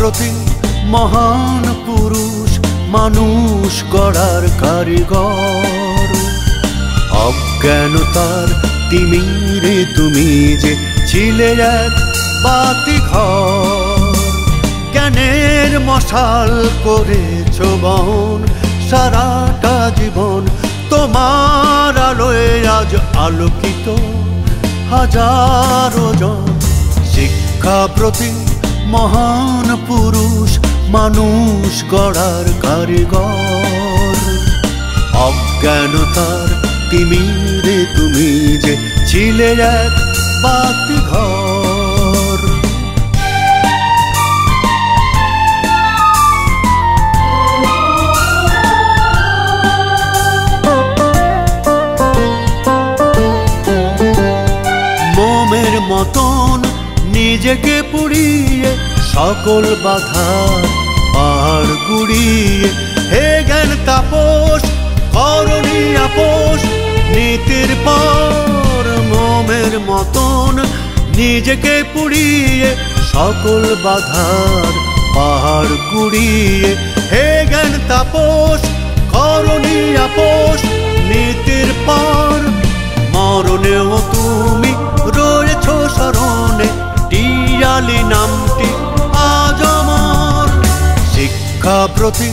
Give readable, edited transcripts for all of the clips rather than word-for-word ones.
প্রতি মহান পুরুষ মানুষ গড়ার কারিগর। অজ্ঞানতার তিমিরে তুমি যে ছিলে এক বাতিঘর। জ্ঞানের মশাল করেছ বহন সারাটা জীবন, তোমার আলোয় আজ আলোকিত হাজারো জন। শিক্ষা প্রতি মহান পুরুষ মানুষ গড়ার কারিগর। অজ্ঞানতার তিমিরে তুমি যে ছিলে এক বাতিঘর। মোমের মতন নিজেকে পুড়িয়ে সকল বাধার পাহাড় গুড়িয়ে, হে জ্ঞান তাপস করণী আপোষ নীতির পর। মোমের মতন নিজেকে পুড়িয়ে সকল বাধার পাহাড় গুড়িয়ে, হে জ্ঞান তাপস করণী আপোষ নীতির পর। মরণেও তুমি রয়েছ স্মরণে, টিয়ালি নামটি আজ আমার। শিক্ষা প্রতি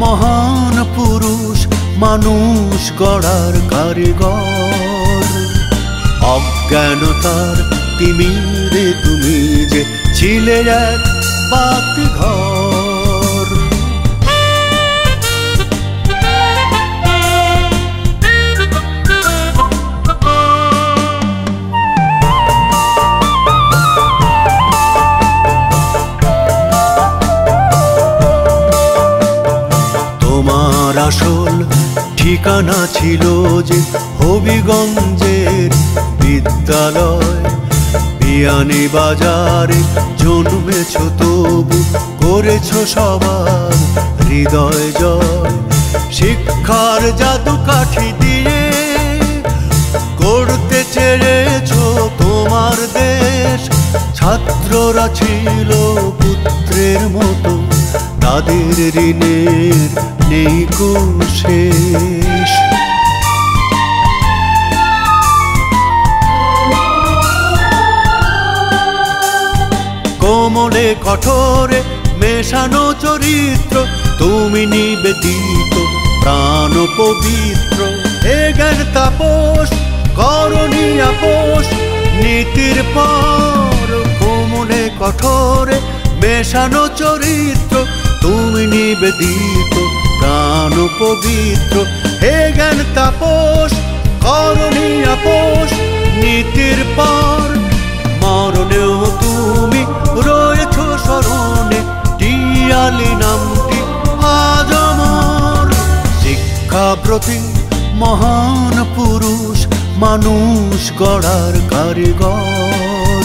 মহান পুরুষ মানুষ গড়ার কারিগর। অজ্ঞানতার তিমিরে তুমি যে ছিলে এক বাতিঘর। তোমার আসল ঠিকানা ছিল যে হবিগঞ্জের বিদ্যালয়। বিয়ানী বাজারে জন্মেছ তবু করেছ সবার হৃদয় জয়। শিক্ষার জাদু কাঠি দিয়ে গড়তে চেয়েছ তোমার দেশ। ছাত্ররা ছিল পুত্রের মতো, তাদের ঋণের নেই কো শেষ। কোমলে কঠোরে মেশানো চরিত্র, তুমি নিবেদিত প্রাণ পবিত্র। হে জ্ঞান তাপস করণী আপোষ নীতির পর। কোমলে কঠোরে মেশানো চরিত্র, তুমি নিবেদিত প্রাণ পবিত্র। হে জ্ঞান তাপস করণী আপোষ নীতির পর। মরণেও তুমি রয়েছ স্মরণে, টিয়ালি নামটি আজ আমার। শিক্ষা প্রতি মহান পুরুষ মানুষ গড়ার কারিগর।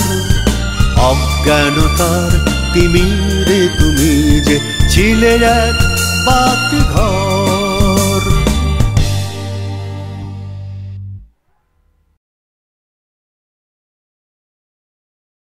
অজ্ঞানতার তিমিরে তুমি যে ছিলে এক বাতিঘর।